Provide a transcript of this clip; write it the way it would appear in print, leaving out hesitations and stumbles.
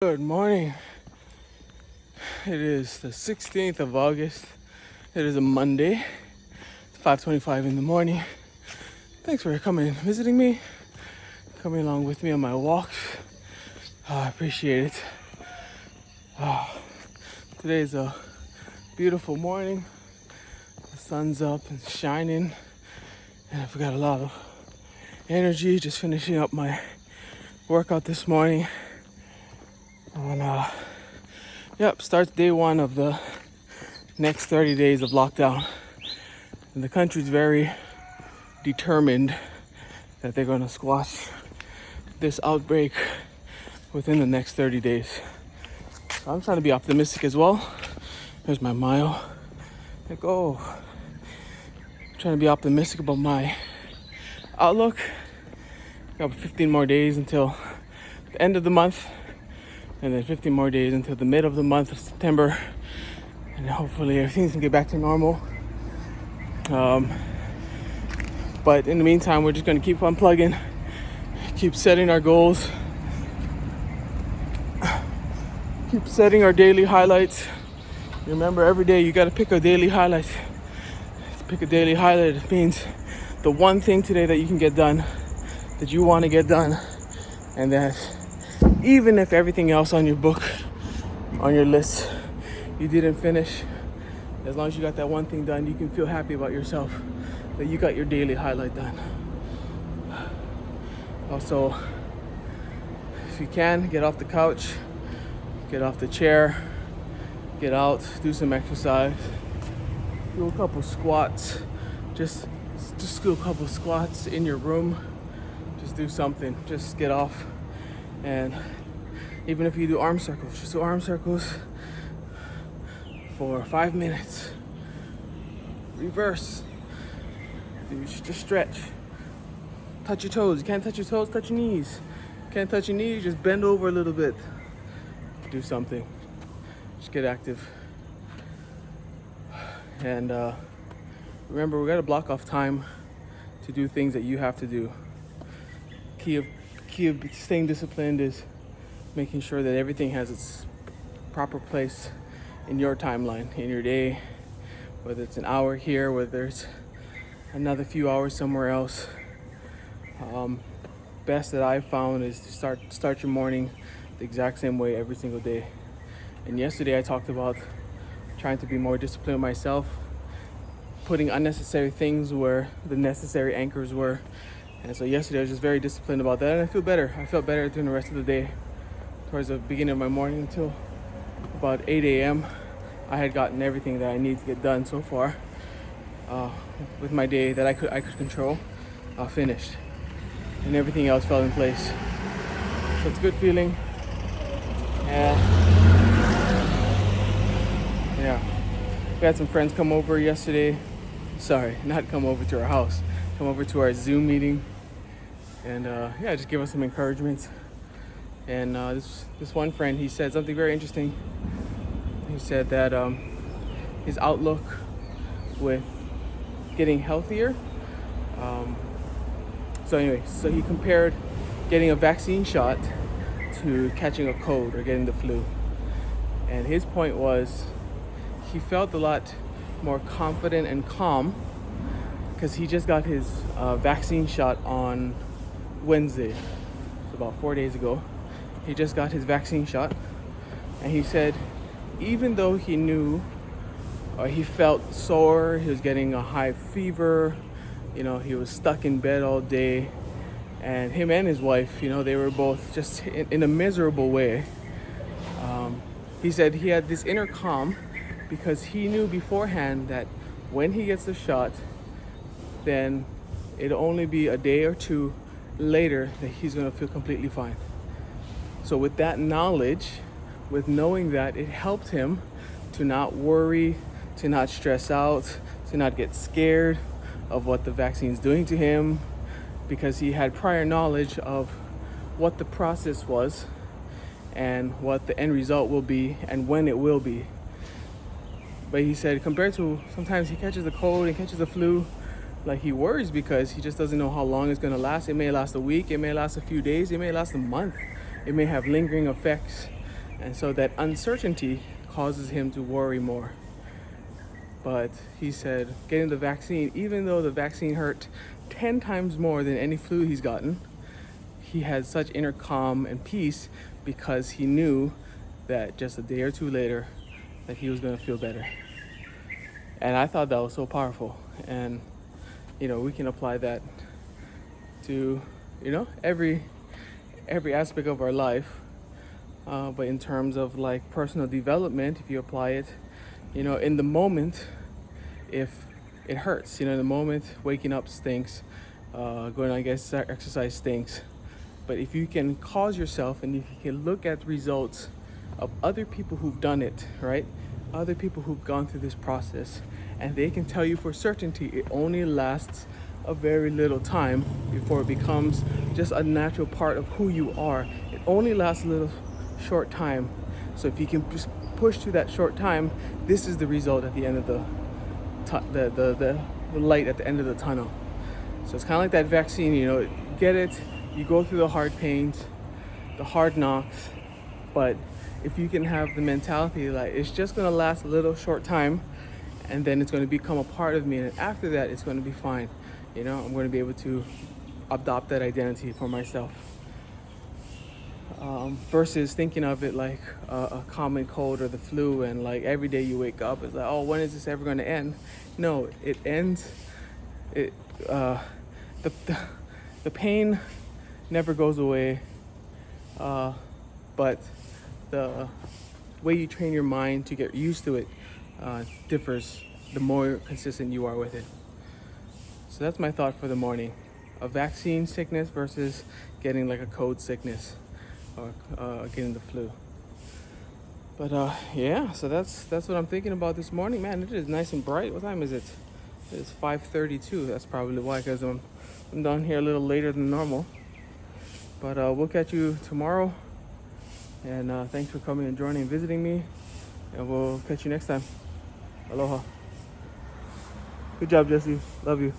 Good morning. It is the 16th of August. It is a Monday. It's 5:25 in the morning. Thanks for coming and visiting me, coming along with me on my walks. I appreciate it. Today is a beautiful morning. The sun's up and shining, and I've got a lot of energy just finishing up my workout this morning. And starts day one of the next 30 days of lockdown. And the country's very determined that they're going to squash this outbreak within the next 30 days. So I'm trying to be optimistic as well. There's my mile. Let go. I'm trying to be optimistic about my outlook. Got 15 more days until the end of the month, and then 15 more days until the mid of the month of September, and hopefully everything can get back to normal. But in the meantime, we're just going to keep on plugging, keep setting our goals, keep setting our daily highlights. Remember, every day you got to pick a daily highlight. To pick a daily highlight, it means the one thing today that you can get done, that you want to get done, and that even if everything else on your book, on your list, you didn't finish, as long as you got that one thing done, you can feel happy about yourself that you got your daily highlight done. Also, if you can, get off the couch, get off the chair, get out, do some exercise, do a couple squats, just do a couple squats in your room, just do something, just get off. And even if you do arm circles, just do arm circles for 5 minutes. Reverse. Just stretch. Touch your toes. You can't touch your toes, touch your knees. Can't touch your knees, just bend over a little bit. Do something. Just get active. And remember, we gotta block off time to do things that you have to do. Key of staying disciplined is making sure that everything has its proper place in your timeline, in your day, whether it's an hour here, whether it's another few hours somewhere else. Best that I've found is to start your morning the exact same way every single day. And yesterday I talked about trying to be more disciplined myself, putting unnecessary things where the necessary anchors were. And so yesterday I was just very disciplined about that, and I feel better. I felt better during the rest of the day. Towards the beginning of my morning until about 8 a.m. I had gotten everything that I need to get done so far with my day that I could control, finished. And everything else fell in place. So it's a good feeling. And yeah. We had some friends come over yesterday. Sorry, not come over to our house. Come over to our Zoom meeting, and just give us some encouragement. And this one friend, he said something very interesting. He said that his outlook with getting healthier. So he compared getting a vaccine shot to catching a cold or getting the flu. And his point was, he felt a lot more confident and calm because he just got his vaccine shot on Wednesday, so about 4 days ago. He just got his vaccine shot, and he said even though he knew he felt sore, he was getting a high fever, he was stuck in bed all day, and him and his wife, they were both just in a miserable way. He said he had this inner calm because he knew beforehand that when he gets the shot, then it'll only be a day or two later that he's going to feel completely fine. So with that knowledge, with knowing that, it helped him to not worry, to not stress out, to not get scared of what the vaccine's doing to him, because he had prior knowledge of what the process was and what the end result will be and when it will be. But he said compared to sometimes he catches a cold and catches a flu, like he worries because he just doesn't know how long it's going to last. It may last a week, it may last a few days, it may last a month, it may have lingering effects And so that uncertainty causes him to worry more. But he said getting the vaccine, even though the vaccine hurt 10 times more than any flu he's gotten, he had such inner calm and peace because he knew that just a day or two later that he was going to feel better. And I thought that was so powerful. And we can apply that to every aspect of our life. But in terms of like personal development, if you apply it, in the moment, if it hurts, in the moment, waking up stinks, going on exercise stinks. But if you can cause yourself and if you can look at results of other people who've done it, right? Other people who've gone through this process, and they can tell you for certainty it only lasts a very little time before it becomes just a natural part of who you are. It only lasts a little short time. So if you can just push through that short time, this is the result at the end of the light at the end of the tunnel. So it's kind of like that vaccine, get it, you go through the hard pains, the hard knocks, but if you can have the mentality like it's just going to last a little short time, and then it's going to become a part of me, and after that it's going to be fine. I'm going to be able to adopt that identity for myself. Versus thinking of it like a common cold or the flu, and like every day you wake up it's like, oh, when is this ever going to end? No, it ends. The pain never goes away, but the way you train your mind to get used to it differs the more consistent you are with it. So that's my thought for the morning: a vaccine sickness versus getting like a cold sickness or getting the flu. But so that's what I'm thinking about this morning. Man, it is nice and bright. What time is it? It's 5:32. That's probably why, because I'm down here a little later than normal. But we'll catch you tomorrow. And thanks for coming and joining and visiting me. And we'll catch you next time. Aloha. Good job, Jesse. Love you.